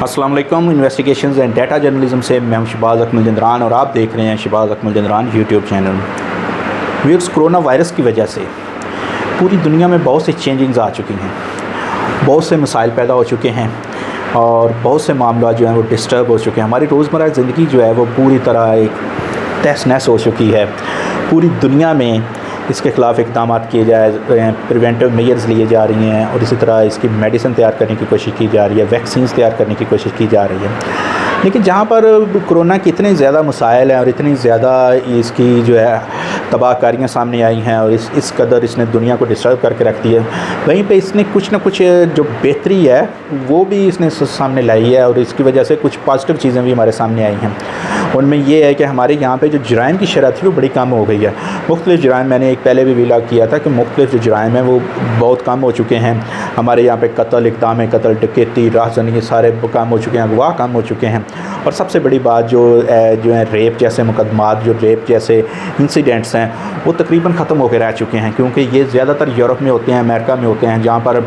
अस्सलाम वालेकुम। Investigations and data journalism से मैं शहबाज अकमल जंदरान और आप देख रहे हैं Shahbaz Akmal Jandran YouTube channel. Viewers, corona virus की वजह से पूरी दुनिया में बहुत सी चेंजिंग्स आ चुकी हैं, बहुत से मसाइल पैदा हो चुके हैं और बहुत से मामला जो हैं वो डिस्टर्ब हो चुके हैं। हमारी रोज़मर्रा ज़िंदगी जो है वो पूरी तरह एक तहस नहस हो चुकी है। पूरी दुनिया में इसके ख़िलाफ़ इक़दाम किए जा रहे हैं, प्रिवेंटिव मेजर्स लिए जा रही हैं और इसी तरह इसकी मेडिसिन तैयार करने की कोशिश की जा रही है, वैक्सीन्स तैयार करने की कोशिश की जा रही है। लेकिन जहाँ पर कोरोना की इतने ज़्यादा मसाइल हैं और इतनी ज़्यादा इसकी जो है तबाहकारियाँ सामने आई हैं और इस कदर इसने दुनिया को डिस्टर्ब करके रख दी है, वहीं पे इसने कुछ ना कुछ जो बेहतरी है वो भी इसने सामने लाई है और इसकी वजह से कुछ पॉजिटिव चीज़ें भी हमारे सामने आई हैं। उनमें ये है कि हमारे यहाँ पे जो जराइम की शरह थी वो बड़ी कम हो गई है। मुख्तलिफ़ जराइम, मैंने एक पहले भी व्लॉग किया था कि मुख्तलिफ़ जो जराइम हैं वो बहुत कम हो चुके हैं। हमारे यहाँ पे कत्ल, इक़दाम कत्ल, डकैती, राहज़नी, ये सारे कम हो चुके हैं, अगवा कम हो चुके हैं। और सबसे बड़ी बात जो है रेप जैसे मुकदमात, जो रेप जैसे इंसिडेंट्स हैं वो तकरीबन ख़त्म होकर रह चुके हैं, क्योंकि ये ज़्यादातर यूरोप में होते हैं, अमेरिका में होते हैं, जहाँ पर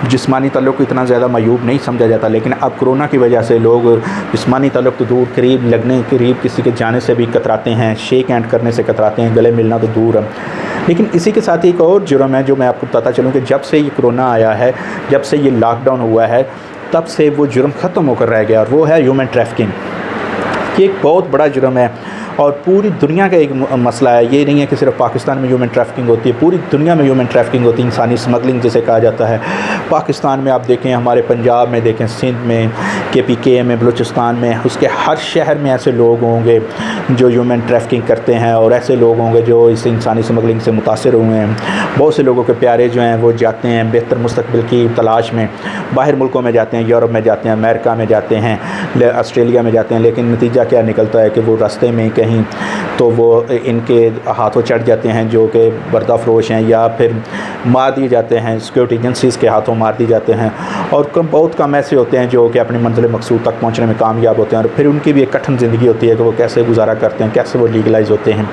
जिस्मानी तल्लुक़ को इतना ज़्यादा मयूब नहीं समझा जाता। लेकिन अब कोरोना की वजह से लोग जिस्मानी तल्लुक़ तो दूर, करीब लगने, करीब किसी के जाने से भी कतराते हैं, शेक हैंड करने से कतराते हैं, गले मिलना तो दूर है। लेकिन इसी के साथ एक और जुर्म है जो मैं आपको बताता चलूँ कि जब से ये कोरोना आया है, जब से ये लॉकडाउन हुआ है, तब से वो जुर्म ख़त्म होकर रह गया और वो है ह्यूमन ट्रैफिकिंग। ये एक बहुत बड़ा जुर्म है और पूरी दुनिया का एक मसला है। ये नहीं है कि सिर्फ पाकिस्तान में ह्यूमन ट्रैफिकिंग होती है, पूरी दुनिया में ह्यूमन ट्रैफिकिंग होती है, इंसानी स्मगलिंग जिसे कहा जाता है। पाकिस्तान में आप देखें, हमारे पंजाब में देखें, सिंध में, KPK में, बलूचिस्तान में, उसके हर शहर में ऐसे लोग होंगे जो ह्यूमन ट्रैफिकिंग करते हैं और ऐसे लोग होंगे जो इस इंसानी स्मगलिंग से मुतासर हुए हैं। बहुत से लोगों के प्यारे जो हैं वो जाते हैं बेहतर मुस्तकबिल की तलाश में, बाहर मुल्कों में जाते हैं, यूरोप में जाते हैं, अमेरिका में जाते हैं, ऑस्ट्रेलिया में जाते हैं। लेकिन नतीजा क्या निकलता है कि वो रास्ते में कहीं तो वो इनके हाथों चढ़ जाते हैं जो कि पर्दाफरोश हैं, या फिर मार दिए जाते हैं, सिक्योरिटी एजेंसीज़ के हाथों मार दिए जाते हैं। और बहुत कम ऐसे होते हैं जो कि अपनी मंजिल मकसूद तक पहुंचने में कामयाब होते हैं और फिर उनकी भी एक कठिन ज़िंदगी होती है कि वो कैसे गुजारा करते हैं, कैसे वो लीगलाइज होते हैं।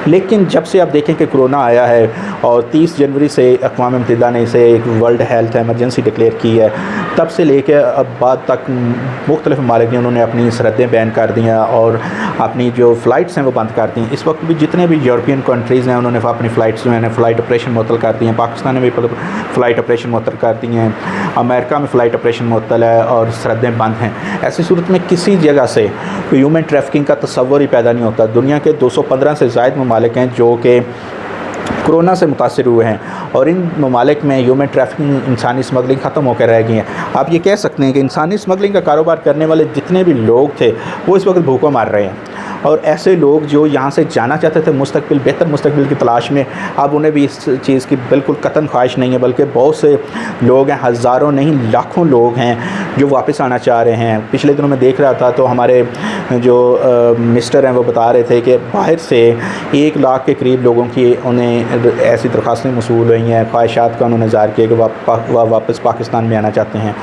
लेकिन जब से आप देखें कि कोरोना आया है और 30 जनवरी से अक़वाम मुत्तहिदा ने इसे एक वर्ल्ड हेल्थ एमरजेंसी डिक्लेयर की है, तब से लेकर अब बाद तक मुख्तलिफ़ ममालिक ने उन्होंने अपनी सरहदें बैन कर दी हैं और अपनी जो फ़्लाइट्स हैं वो बंद कर दी हैं। इस वक्त भी जितने भी यूरोपियन कंट्रीज़ हैं उन्होंने अपनी फ़्लाइट्स जो हैं फ़्लाइट ऑपरेशन मुअत्तल कर दी हैं। पाकिस्तान ने भी फ़्लाइट ऑपरेशन मुअत्तल कर दी हैं, अमेरिका में फ़्लाइट ऑपरेशन मुअत्तल है और सरहदें बंद हैं। ऐसी सूरत में किसी जगह से ह्यूमन ट्रैफिकिंग का तस्वर ही पैदा नहीं होता। दुनिया के 215 से ज़ायद ममालिक हैं जो कि कोरोना से मुतासिर हुए हैं और इन ममालिक में ह्यूमन ट्रैफिकिंग, इंसानी स्मगलिंग ख़त्म होकर रह गई है। आप ये कह सकते हैं कि इंसानी स्मगलिंग का कारोबार करने वाले जितने भी लोग थे वो इस वक्त भूखों मार रहे हैं और ऐसे लोग जो यहाँ से जाना चाहते थे मुस्तकबिल, बेहतर मुस्तकबिल की तलाश में, अब उन्हें भी इस चीज़ की बिल्कुल कतन ख्वाहिश नहीं है, बल्कि बहुत से लोग हैं, हज़ारों नहीं लाखों लोग हैं जो वापस आना चाह रहे हैं। पिछले दिनों में देख रहा था तो हमारे जो मिनिस्टर हैं वो बता रहे थे कि बाहर से 1 लाख के करीब लोगों की उन्हें ऐसी दरख्वास्तें मौसूल हुई हैं, ख्वाहिशात का उन्होंने ज़ाहिर किया कि वापस पाकिस्तान में आना चाहते हैं,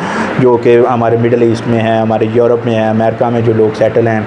जो कि हमारे मिडल ईस्ट में है, हमारे यूरोप में है, अमेरिका में जो लोग सेटल हैं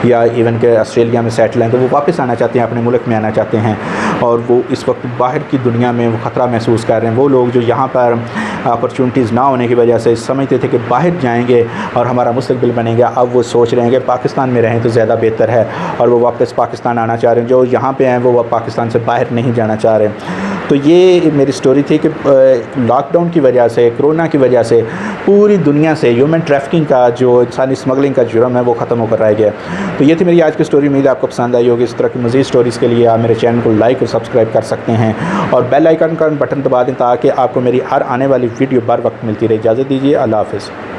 या इवन के ऑस्ट्रेलिया में सेटल हैं, तो वो वापस आना चाहते हैं, अपने मुल्क में आना चाहते हैं और वो इस वक्त बाहर की दुनिया में वो ख़तरा महसूस कर रहे हैं। वो लोग जो यहाँ पर अपॉर्चुनिटीज़ ना होने की वजह से समझते थे कि बाहर जाएंगे और हमारा मुस्तकबिल बनेगा, अब वो सोच रहे हैं कि पाकिस्तान में रहें तो ज़्यादा बेहतर है और वो वापस पाकिस्तान आना चाह रहे हैं। जो यहाँ पे हैं वो पाकिस्तान से बाहर नहीं जाना चाह रहे हैं। तो ये मेरी स्टोरी थी कि लॉकडाउन की वजह से, कोरोना की वजह से पूरी दुनिया से ह्यूमन ट्रैफिकिंग का, जो इंसानी स्मगलिंग का जुर्म है वो ख़त्म होकर रह गया। तो ये थी मेरी आज की स्टोरी। उम्मीद आपको पसंद आई होगी। इस तरह की मज़ीद स्टोरीज़ के लिए आप मेरे चैनल को लाइक और सब्सक्राइब कर सकते हैं और बेल आइकन का बटन दबा दें ताकि आपको मेरी हर आने वाली वीडियो बर वक्त मिलती रहे। इजाज़त दीजिए, अल्लाह हाफ़िज़।